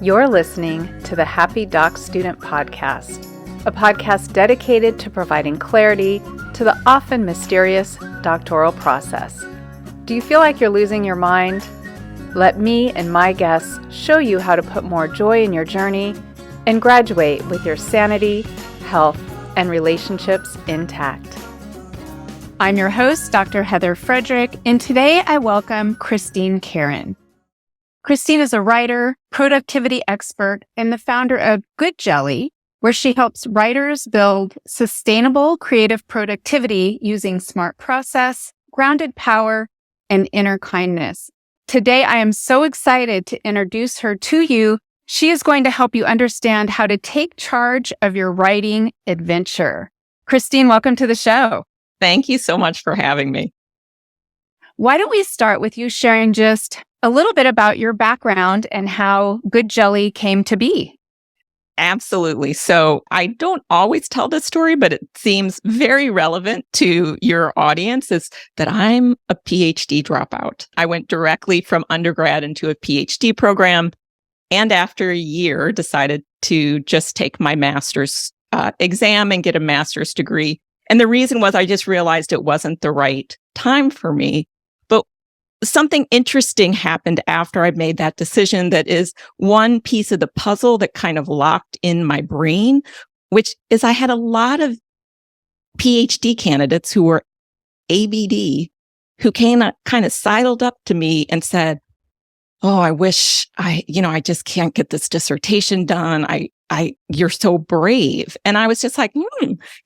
You're listening to the Happy Doc Student Podcast, a podcast dedicated to providing clarity to the often mysterious doctoral process. Do you feel like you're losing your mind? Let me and my guests show you how to put more joy in your journey and graduate with your sanity, health, and relationships intact. I'm your host, Dr. Heather Frederick, and today I welcome Christine Carron. Christine is a writer, productivity expert, and the founder of Goodjelly, where she helps writers build sustainable creative productivity using smart process, grounded power, and inner kindness. Today, I am so excited to introduce her to you. She is going to help you understand how to take charge of your writing adventure. Christine, welcome to the show. Thank you so much for having me. Why don't we start with you sharing just a little bit about your background and how Goodjelly came to be? Absolutely. So I don't always tell this story, but it seems very relevant to your audience, is that I'm a PhD dropout. I went directly from undergrad into a PhD program, and after a year decided to just take my master's exam and get a master's degree. And the reason was I just realized it wasn't the right time for me. But something interesting happened after I made that decision that is one piece of the puzzle that kind of locked in my brain, which is I had a lot of PhD candidates who were ABD who kind of sidled up to me and said, "Oh, I wish I just can't get this dissertation done. You're so brave." And I was just like,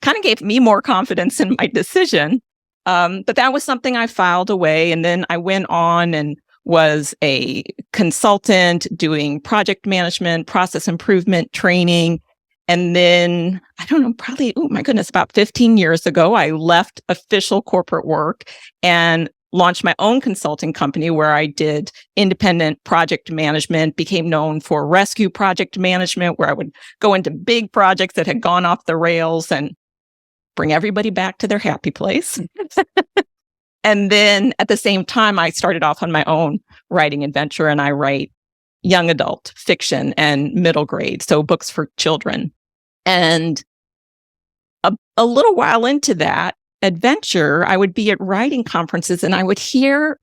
kind of gave me more confidence in my decision. But that was something I filed away. And then I went on and was a consultant doing project management, process improvement training. And then, I don't know, probably, about 15 years ago, I left official corporate work and launched my own consulting company where I did independent project management, became known for rescue project management, where I would go into big projects that had gone off the rails and bring everybody back to their happy place. And then at the same time, I started off on my own writing adventure, and I write young adult fiction and middle grade, so books for children. And a little while into that adventure, I would be at writing conferences and I would hear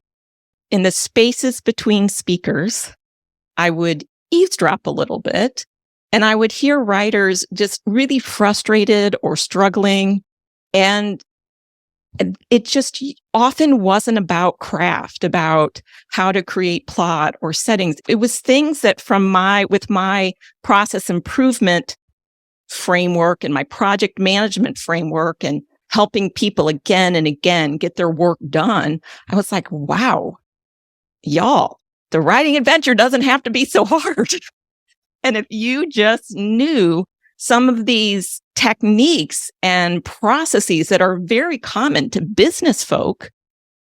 in the spaces between speakers, I would eavesdrop a little bit, and I would hear writers just really frustrated or struggling. And it just often wasn't about craft, about how to create plot or settings. It was things that with my process improvement framework and my project management framework and helping people again and again get their work done, I was like, wow, y'all, the writing adventure doesn't have to be so hard. And if you just knew some of these techniques and processes that are very common to business folk,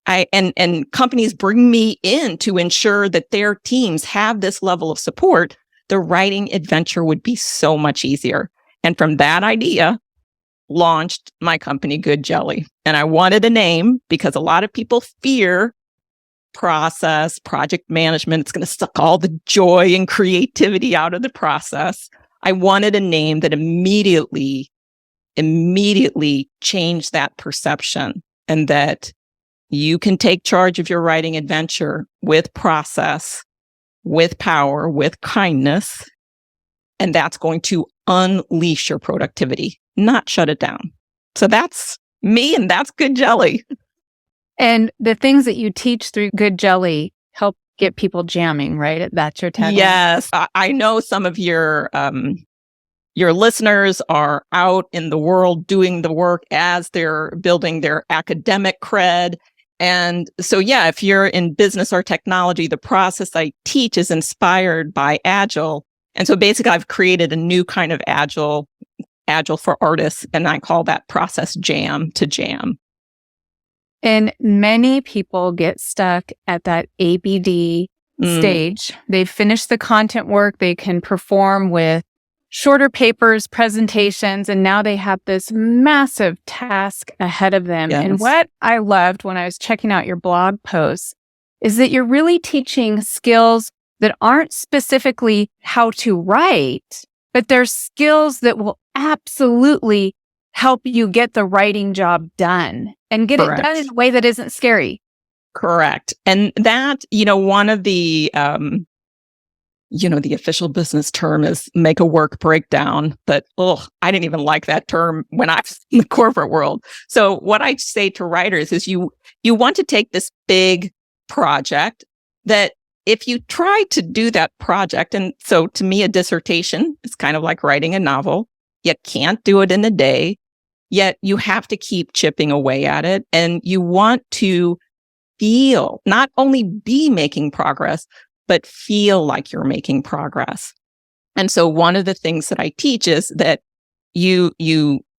and companies bring me in to ensure that their teams have this level of support, the writing adventure would be so much easier. And from that idea, launched my company, Goodjelly. And I wanted a name because a lot of people fear project management. It's going to suck all the joy and creativity out of the process. I wanted a name that immediately changed that perception, and that you can take charge of your writing adventure with process, with power, with kindness, and that's going to unleash your productivity, not shut it down. So that's me, and that's Goodjelly. And the things that you teach through Goodjelly help get people jamming, right? That's your tagline. Yes. I know some of your listeners are out in the world doing the work as they're building their academic cred. And so, yeah, if you're in business or technology, the process I teach is inspired by Agile. And so basically, I've created a new kind of Agile for artists, and I call that process jam to jam. And many people get stuck at that ABD stage. They've finished the content work. They can perform with shorter papers, presentations, and now they have this massive task ahead of them. Yes. And what I loved when I was checking out your blog posts is that you're really teaching skills that aren't specifically how to write, but they're skills that will absolutely help you get the writing job done and get Correct. it done in a way that isn't scary. Correct. And that, one of the, the official business term is make a work breakdown, but I didn't even like that term when I was in the corporate world. So what I say to writers is you want to take this big project that if you try to do that project, and so to me, a dissertation is kind of like writing a novel. You can't do it in a day, yet you have to keep chipping away at it. And you want to feel, not only be making progress, but feel like you're making progress. And so one of the things that I teach is that you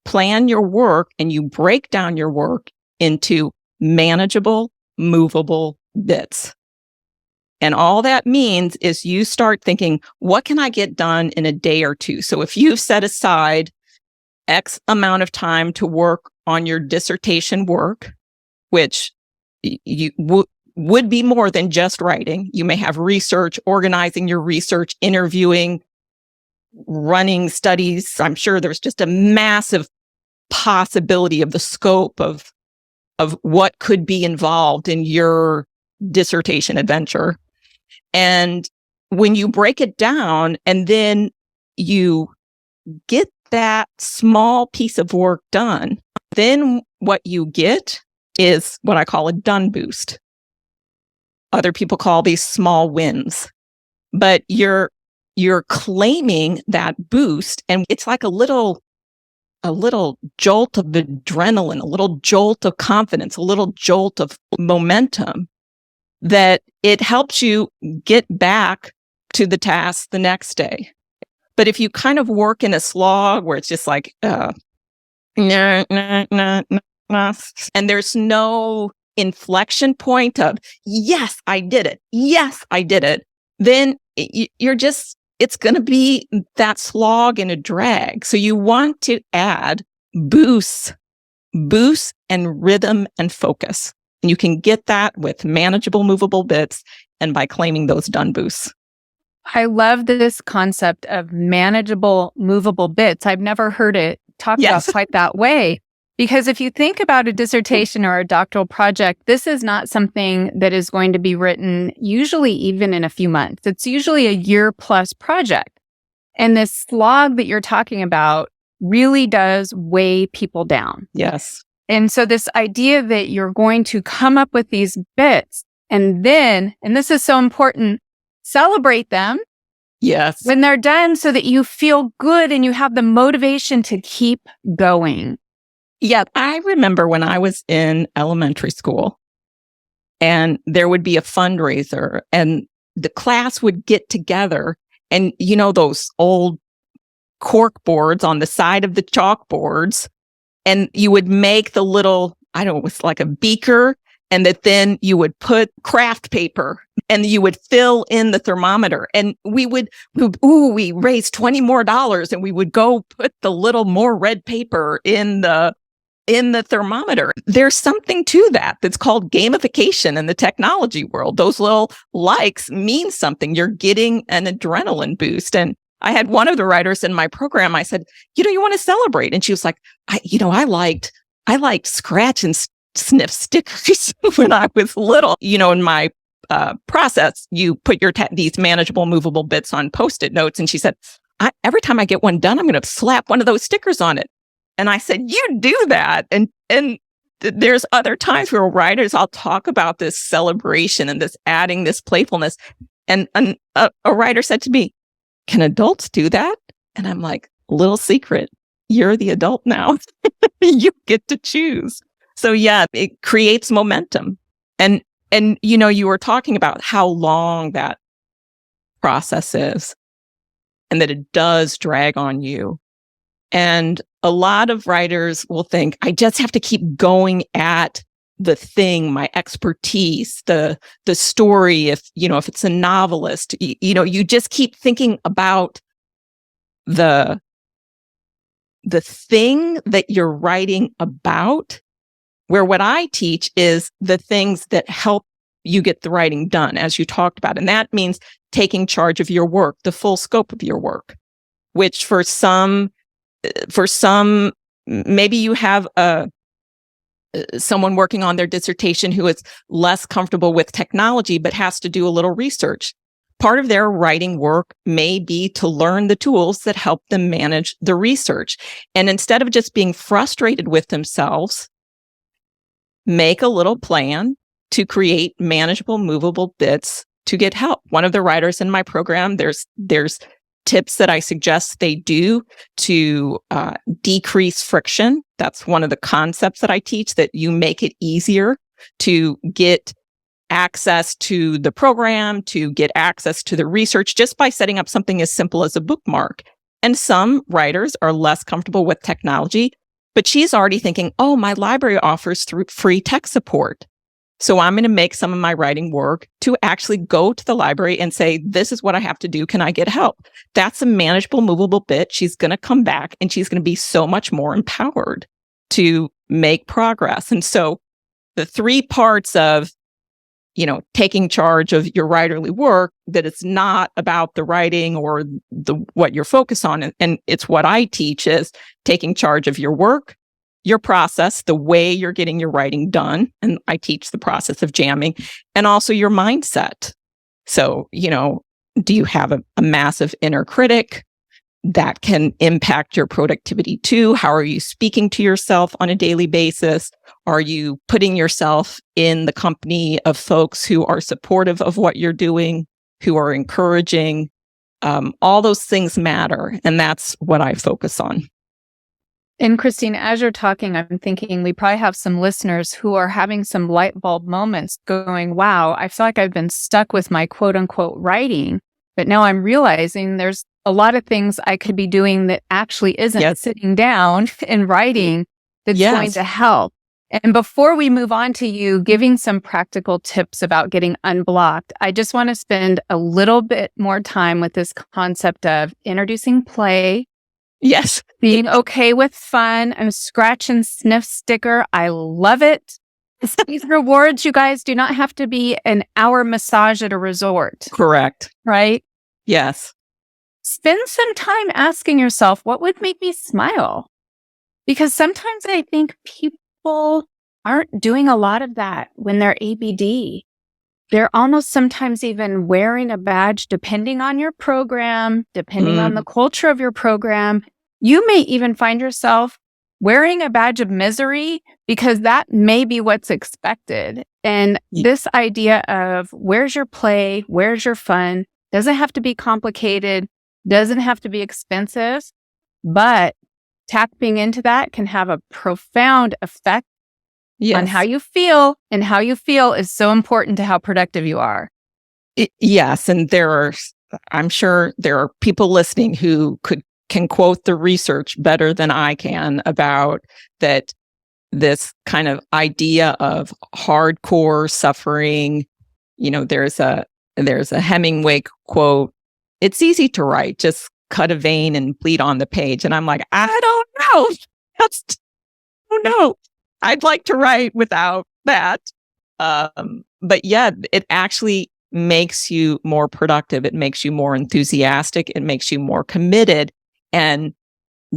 plan your work and you break down your work into manageable, movable bits. And all that means is you start thinking, what can I get done in a day or two? So if you've set aside X amount of time to work on your dissertation work, which you would be more than just writing. You may have research, organizing your research, interviewing, running studies. I'm sure there's just a massive possibility of the scope of what could be involved in your dissertation adventure. And when you break it down and then you get that small piece of work done, then what you get is what I call a done boost. Other people call these small wins, but you're claiming that boost, and it's like a little jolt of adrenaline, a little jolt of confidence, a little jolt of momentum that it helps you get back to the task the next day. But if you kind of work in a slog where it's just like, and there's no inflection point of, yes, I did it. Yes, I did it. Then it's going to be that slog and a drag. So you want to add boosts and rhythm and focus. And you can get that with manageable, movable bits and by claiming those done boosts. I love this concept of manageable, movable bits. I've never heard it talked about quite that way. Because if you think about a dissertation or a doctoral project, this is not something that is going to be written usually even in a few months. It's usually a year-plus project. And this slog that you're talking about really does weigh people down. Yes. And so this idea that you're going to come up with these bits and then, and this is so important, celebrate them. Yes. When they're done so that you feel good and you have the motivation to keep going. Yeah, I remember when I was in elementary school and there would be a fundraiser and the class would get together and, those old cork boards on the side of the chalkboards, and you would make the little, it was like a beaker, and that then you would put craft paper and you would fill in the thermometer, and we raised $20 more and we would go put the little more red paper in the thermometer. There's something to that that's called gamification in the technology world. Those little likes mean something. You're getting an adrenaline boost. And I had one of the writers in my program, I said, you want to celebrate? And she was like, I liked scratch and sniff stickers when I was little. In my process, you put these manageable, movable bits on Post-it notes. And she said, every time I get one done, I'm going to slap one of those stickers on it. And I said, you do that. And there's other times where writers, I'll talk about this celebration and this adding this playfulness. And a writer said to me, can adults do that? And I'm like, little secret, you're the adult now. You get to choose. So yeah, it creates momentum. And you were talking about how long that process is and that it does drag on you. And a lot of writers will think, I just have to keep going at the thing, my expertise, the story. If it's a novelist, you just keep thinking about the thing that you're writing about, where what I teach is the things that help you get the writing done, as you talked about. And that means taking charge of your work, the full scope of your work, which for some, maybe you have someone working on their dissertation who is less comfortable with technology, but has to do a little research. Part of their writing work may be to learn the tools that help them manage the research. And instead of just being frustrated with themselves, make a little plan to create manageable, movable bits to get help. One of the writers in my program, there's tips that I suggest they do to decrease friction. That's one of the concepts that I teach, that you make it easier to get access to the program, to get access to the research, just by setting up something as simple as a bookmark. And some writers are less comfortable with technology, but she's already thinking, oh, my library offers free tech support. So I'm going to make some of my writing work to actually go to the library and say, this is what I have to do. Can I get help? That's a manageable, movable bit. She's going to come back and she's going to be so much more empowered to make progress. And so the three parts of, taking charge of your writerly work, that it's not about the writing or what you're focused on. And it's what I teach is taking charge of your work, your process, the way you're getting your writing done. And I teach the process of jamming, and also your mindset. So, do you have a massive inner critic that can impact your productivity too? How are you speaking to yourself on a daily basis? Are you putting yourself in the company of folks who are supportive of what you're doing, who are encouraging? All those things matter. And that's what I focus on. And Christine, as you're talking, I'm thinking we probably have some listeners who are having some light bulb moments going, wow, I feel like I've been stuck with my quote unquote writing, but now I'm realizing there's a lot of things I could be doing that actually isn't sitting down and writing that's going to help. And before we move on to you giving some practical tips about getting unblocked, I just want to spend a little bit more time with this concept of introducing play. Yes. Being okay with fun. I'm a scratch and sniff sticker. I love it. These rewards, you guys, do not have to be an hour massage at a resort. Correct. Right? Yes. Spend some time asking yourself, what would make me smile? Because sometimes I think people aren't doing a lot of that when they're ABD. They're almost sometimes even wearing a badge, depending on your program, depending on the culture of your program. You may even find yourself wearing a badge of misery because that may be what's expected. And this idea of where's your play, where's your fun, doesn't have to be complicated, doesn't have to be expensive, but tapping into that can have a profound effect on how you feel, and how you feel is so important to how productive you are. Yes. And I'm sure there are people listening who can quote the research better than I can about that, this kind of idea of hardcore suffering. There's a Hemingway quote, "It's easy to write, just cut a vein and bleed on the page." And I'm like, I don't know. I'd like to write without that. But yeah, it actually makes you more productive. It makes you more enthusiastic. It makes you more committed. And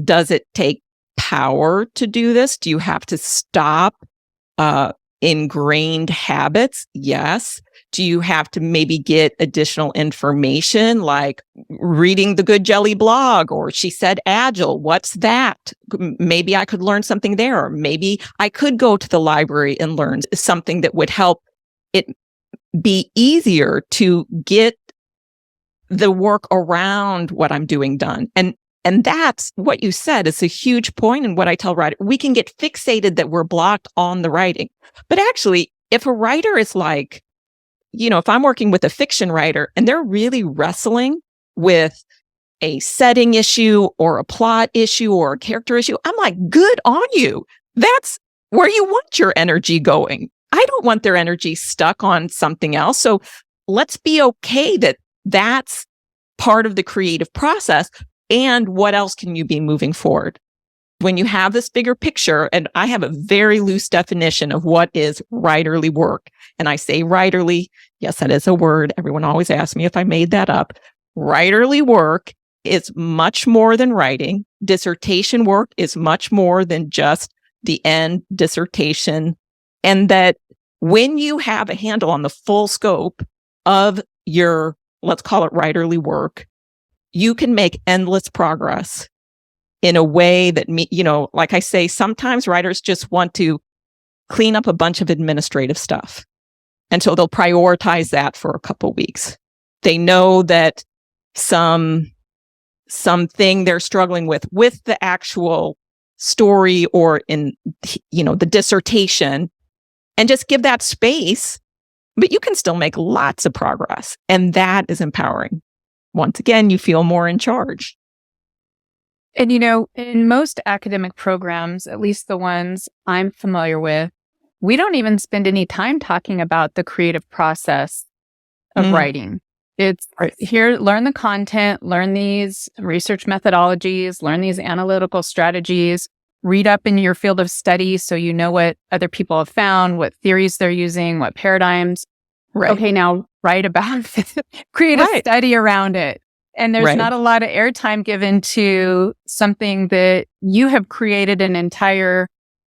does it take power to do this? Do you have to stop ingrained habits? Yes. Do you have to maybe get additional information, like reading the Goodjelly blog, or she said Agile? What's that? Maybe I could learn something there. Or maybe I could go to the library and learn something that would help it be easier to get the work around what I'm doing done. And that's what you said is a huge point. And what I tell writers, we can get fixated that we're blocked on the writing. But actually, if a writer is like, if I'm working with a fiction writer and they're really wrestling with a setting issue or a plot issue or a character issue, I'm like, good on you. That's where you want your energy going. I don't want their energy stuck on something else. So let's be okay that that's part of the creative process. And what else can you be moving forward? when you have this bigger picture, and I have a very loose definition of what is writerly work. And I say writerly, yes, that is a word. Everyone always asks me if I made that up. Writerly work is much more than writing. Dissertation work is much more than just the end dissertation. And that when you have a handle on the full scope of your, let's call it writerly work, you can make endless progress in a way that, like I say, sometimes writers just want to clean up a bunch of administrative stuff. And so they'll prioritize that for a couple weeks. They know that something they're struggling with the actual story or in, the dissertation, and just give that space, but you can still make lots of progress. And that is empowering. Once again, you feel more in charge. And, in most academic programs, at least the ones I'm familiar with, we don't even spend any time talking about the creative process of writing. It's here, learn the content, learn these research methodologies, learn these analytical strategies, read up in your field of study so you know what other people have found, what theories they're using, what paradigms. Right. Okay, now write about create a study around it. And there's not a lot of airtime given to something that you have created an entire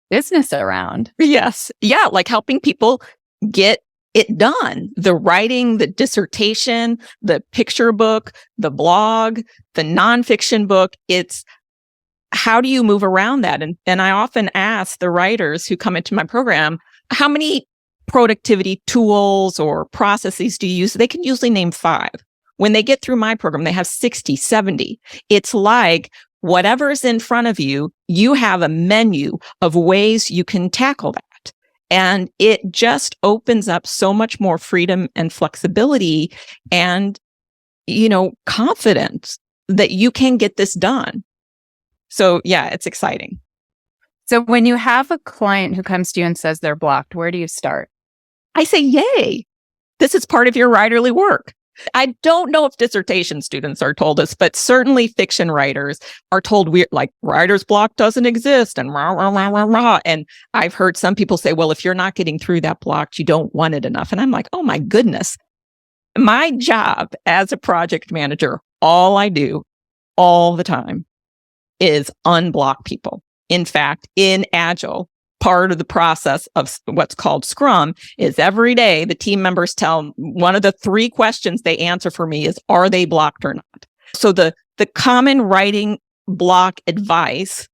business around. Yes. Yeah. Like helping people get it done. The writing, the dissertation, the picture book, the blog, the nonfiction book. It's how do you move around that? And I often ask the writers who come into my program, how many productivity tools or processes do you use? They can usually name 5. When they get through my program, they have 60, 70. It's like whatever's in front of you, you have a menu of ways you can tackle that. And it just opens up so much more freedom and flexibility and, confidence that you can get this done. So yeah, it's exciting. So when you have a client who comes to you and says they're blocked, where do you start? I say, yay, this is part of your writerly work. I don't know if dissertation students are told this, but certainly fiction writers are told writer's block doesn't exist and rah, rah, rah, rah, rah. And I've heard some people say, well, if you're not getting through that block, you don't want it enough. And I'm like, oh my goodness. My job as a project manager, all I do all the time is unblock people. In fact, in Agile, part of the process of what's called Scrum is every day the team members tell one of the 3 questions they answer for me is, are they blocked or not? So the common writing block advice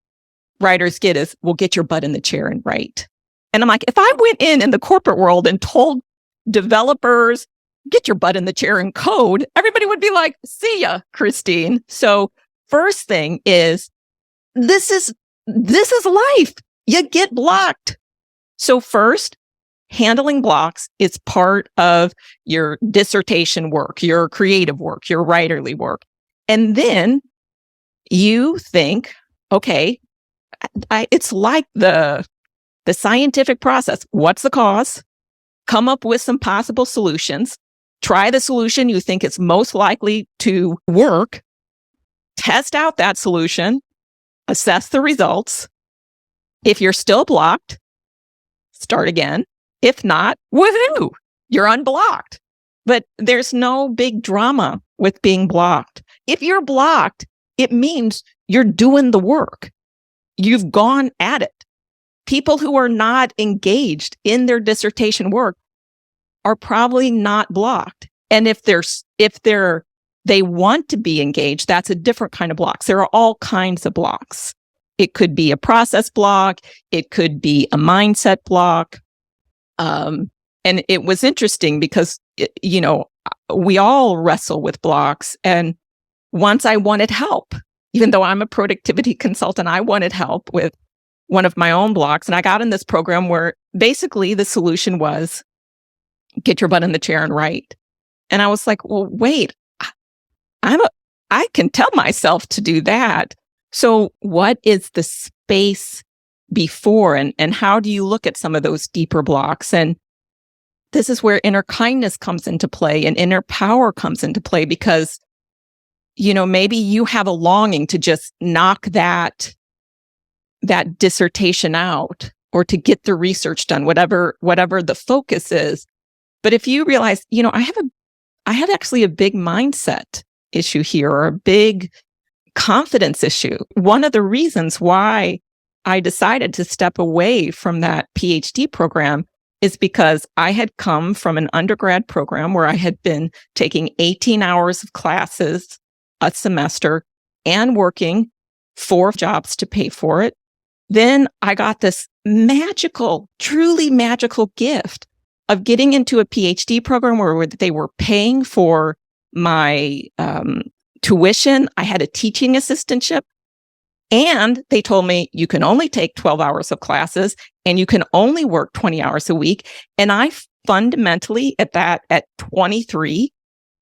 writers get is, well, get your butt in the chair and write. And I'm like, if I went in the corporate world and told developers, get your butt in the chair and code, everybody would be like, see ya, Christine. So first thing is, this is life. You get blocked. So first, handling blocks is part of your dissertation work, your creative work, your writerly work. And then you think, okay, it's like the scientific process. What's the cause? Come up with some possible solutions. Try the solution you think is most likely to work. Test out that solution. Assess the results. If you're still blocked, start again. If not, woohoo, you're unblocked. But there's no big drama with being blocked. If you're blocked, it means you're doing the work. You've gone at it. People who are not engaged in their dissertation work are probably not blocked. And if they want to be engaged, that's a different kind of blocks. There are all kinds of blocks. It could be a process block. It could be a mindset block. And it was interesting because, we all wrestle with blocks. And once I wanted help, even though I'm a productivity consultant, I wanted help with one of my own blocks. And I got in this program where basically the solution was get your butt in the chair and write. And I was like, well, wait, I can tell myself to do that. So what is the space before and how do you look at some of those deeper blocks? And this is where inner kindness comes into play and inner power comes into play because, maybe you have a longing to just knock that that dissertation out or to get the research done, whatever the focus is. But if you realize, I have actually a big mindset issue here, or a big confidence issue. One of the reasons why I decided to step away from that PhD program is because I had come from an undergrad program where I had been taking 18 hours of classes a semester and working 4 jobs to pay for it. Then I got this magical, truly magical gift of getting into a PhD program where they were paying for my tuition. I had a teaching assistantship, and they told me you can only take 12 hours of classes and you can only work 20 hours a week. And I fundamentally at 23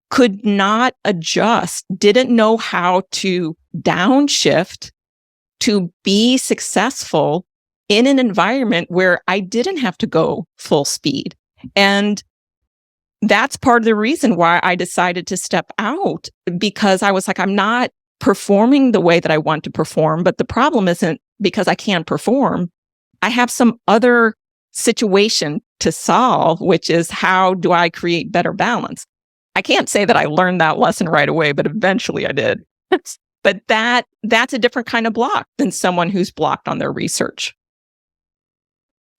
could not adjust, didn't know how to downshift to be successful in an environment where I didn't have to go full speed. And that's part of the reason why I decided to step out, because I was like, I'm not performing the way that I want to perform. But the problem isn't because I can't perform. I have some other situation to solve, which is how do I create better balance? I can't say that I learned that lesson right away, but eventually I did. But that's a different kind of block than someone who's blocked on their research.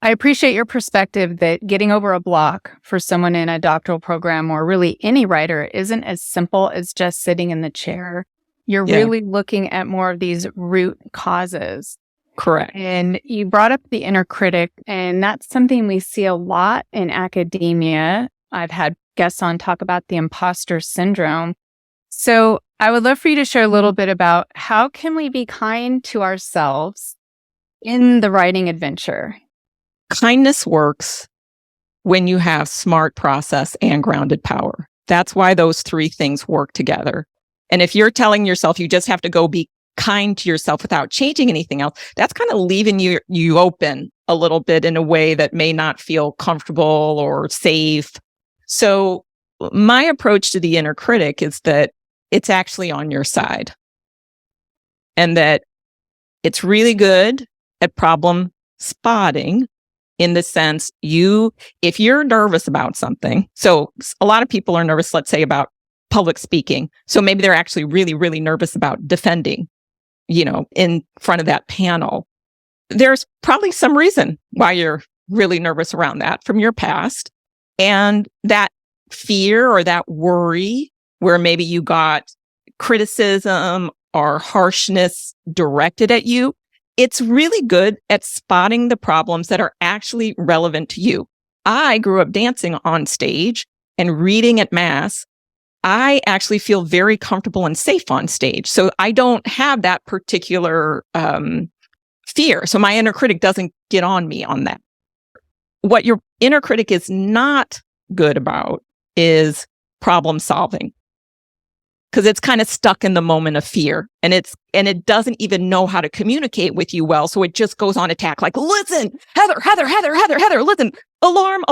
I appreciate your perspective that getting over a block for someone in a doctoral program, or really any writer, isn't as simple as just sitting in the chair. You're really looking at more of these root causes. Correct. And you brought up the inner critic, and that's something we see a lot in academia. I've had guests on talk about the imposter syndrome. So I would love for you to share a little bit about how can we be kind to ourselves in the writing adventure? Kindness works when you have smart process and grounded power. That's why those 3 things work together. And if you're telling yourself you just have to go be kind to yourself without changing anything else, that's kind of leaving you open a little bit in a way that may not feel comfortable or safe. So my approach to the inner critic is that it's actually on your side, and that it's really good at problem spotting, in the sense if you're nervous about something. So a lot of people are nervous, let's say, about public speaking. So maybe they're actually really, really nervous about defending, in front of that panel. There's probably some reason why you're really nervous around that from your past. And that fear or that worry, where maybe you got criticism or harshness directed at you, it's really good at spotting the problems that are actually relevant to you. I grew up dancing on stage and reading at Mass. I actually feel very comfortable and safe on stage. So I don't have that particular fear. So my inner critic doesn't get on me on that. What your inner critic is not good about is problem solving, because it's kind of stuck in the moment of fear, and it doesn't even know how to communicate with you well. So it just goes on attack, like, listen, Heather, listen, alarm,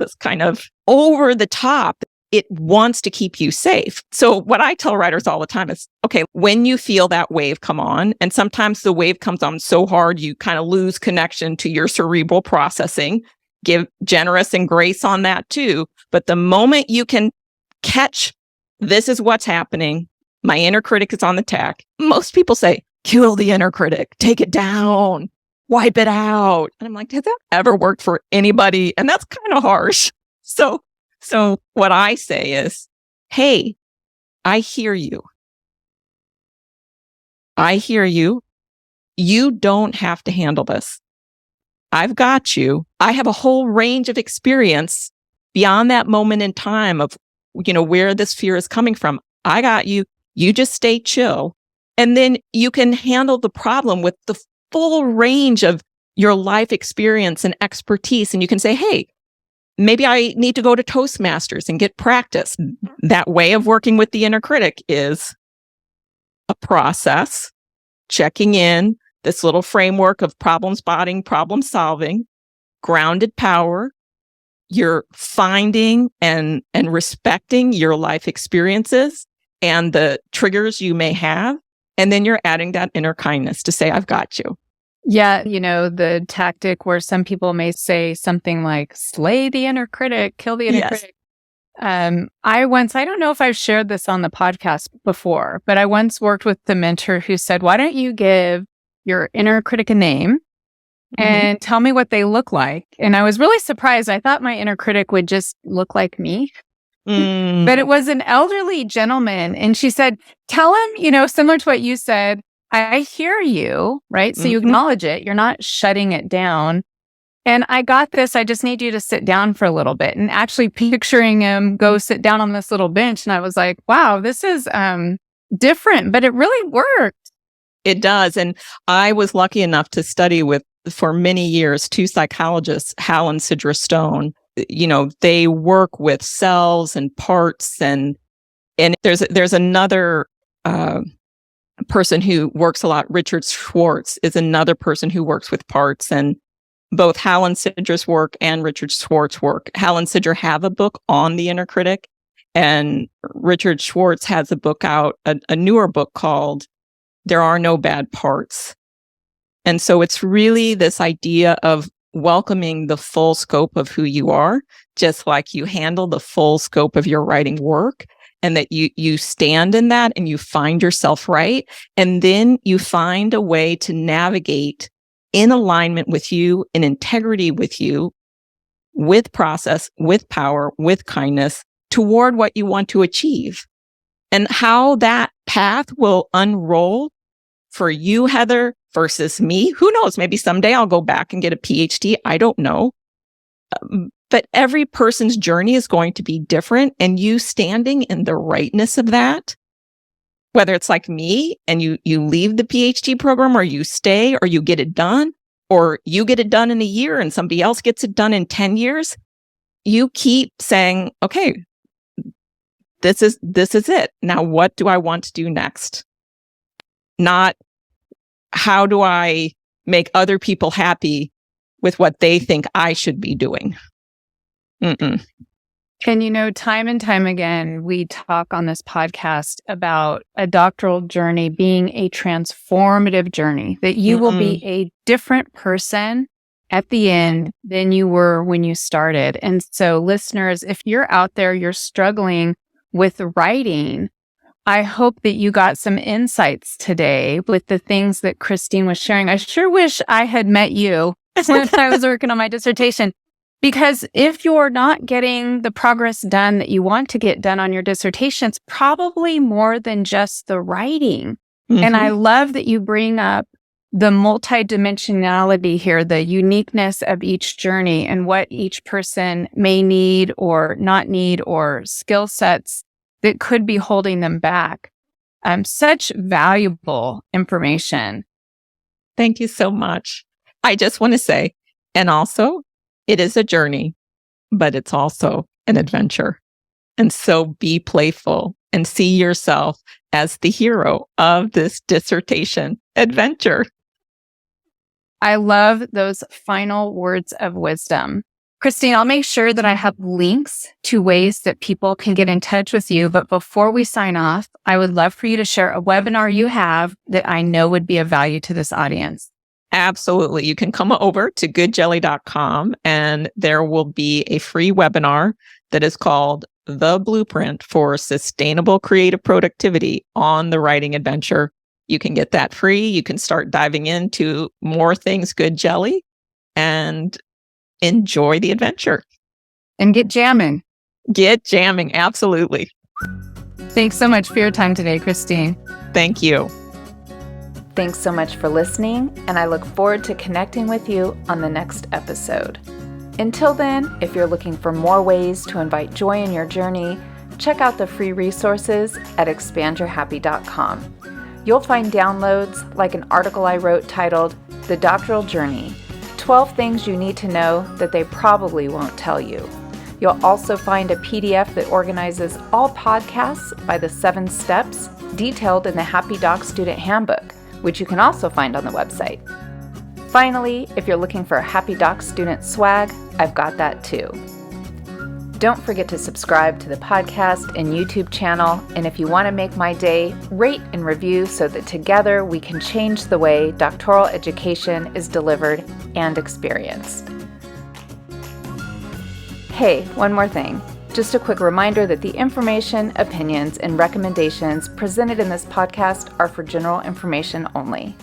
this kind of over the top. It wants to keep you safe. So what I tell writers all the time is, okay, when you feel that wave come on, and sometimes the wave comes on so hard, you kind of lose connection to your cerebral processing, give generous and grace on that too. But the moment you can catch, this is what's happening, my inner critic is on the attack, most people say, kill the inner critic, take it down, wipe it out. And I'm like, has that ever worked for anybody? And that's kind of harsh. So what I say is, hey, I hear you. You don't have to handle this. I've got you. I have a whole range of experience beyond that moment in time of, where this fear is coming from. I got you. You just stay chill. And then you can handle the problem with the full range of your life experience and expertise. And you can say, hey, maybe I need to go to Toastmasters and get practice. That way of working with the inner critic is a process, checking in, this little framework of problem spotting, problem solving, grounded power. You're finding and respecting your life experiences and the triggers you may have. And then you're adding that inner kindness to say, I've got you. Yeah, the tactic where some people may say something like, slay the inner critic, kill the inner critic. I don't know if I've shared this on the podcast before, but I once worked with the mentor who said, why don't you give your inner critic a name and tell me what they look like? And I was really surprised. I thought my inner critic would just look like me. But it was an elderly gentleman. And she said, tell him, similar to what you said, I hear you, right? So you acknowledge it. You're not shutting it down. And I got this. I just need you to sit down for a little bit. And actually picturing him go sit down on this little bench. And I was like, wow, this is different, but it really worked. It does. And I was lucky enough to study with, for many years, two psychologists, Hal and Sidra Stone. They work with cells and parts. And there's another person who works a lot. Richard Schwartz is another person who works with parts, and both Hal and Sidra's work and Richard Schwartz's work. Hal and Sidra have a book on the inner critic, and Richard Schwartz has a book out, a newer book called There Are No Bad Parts. And so it's really this idea of welcoming the full scope of who you are, just like you handle the full scope of your writing work. And that you stand in that and you find yourself right. And then you find a way to navigate in alignment with you, in integrity with you, with process, with power, with kindness toward what you want to achieve. And how that path will unroll for you, Heather, versus me. Who knows? Maybe someday I'll go back and get a PhD. I don't know. But every person's journey is going to be different, and you standing in the rightness of that, whether it's like me and you leave the PhD program, or you stay, or you get it done, or you get it done in a year and somebody else gets it done in 10 years, you keep saying, okay, this is it. Now, what do I want to do next? Not how do I make other people happy with what they think I should be doing. Mm-mm. And time and time again, we talk on this podcast about a doctoral journey being a transformative journey, that you will be a different person at the end than you were when you started. And so listeners, if you're out there, you're struggling with writing, I hope that you got some insights today with the things that Christine was sharing. I sure wish I had met you when I was working on my dissertation. Because if you're not getting the progress done that you want to get done on your dissertation, it's probably more than just the writing. And I love that you bring up the multidimensionality here, the uniqueness of each journey and what each person may need or not need, or skill sets that could be holding them back. Such valuable information. Thank you so much. I just want to say, and also, it is a journey, but it's also an adventure. And so be playful and see yourself as the hero of this dissertation adventure. I love those final words of wisdom. Christine, I'll make sure that I have links to ways that people can get in touch with you. But before we sign off, I would love for you to share a webinar you have that I know would be of value to this audience. Absolutely. You can come over to goodjelly.com and there will be a free webinar that is called The Blueprint for Sustainable Creative Productivity on the Writing Adventure. You can get that free. You can start diving into more things Goodjelly and enjoy the adventure. And get jamming. Get jamming. Absolutely. Thanks so much for your time today, Christine. Thank you. Thanks so much for listening, and I look forward to connecting with you on the next episode. Until then, if you're looking for more ways to invite joy in your journey, check out the free resources at expandyourhappy.com. You'll find downloads like an article I wrote titled The Doctoral Journey, 12 Things You Need to Know That They Probably Won't Tell You. You'll also find a PDF that organizes all podcasts by the 7 steps detailed in the Happy Doc Student Handbook, which you can also find on the website. Finally, if you're looking for a Happy Doc student swag, I've got that too. Don't forget to subscribe to the podcast and YouTube channel. And if you want to make my day, rate and review so that together we can change the way doctoral education is delivered and experienced. Hey, one more thing. Just a quick reminder that the information, opinions, and recommendations presented in this podcast are for general information only.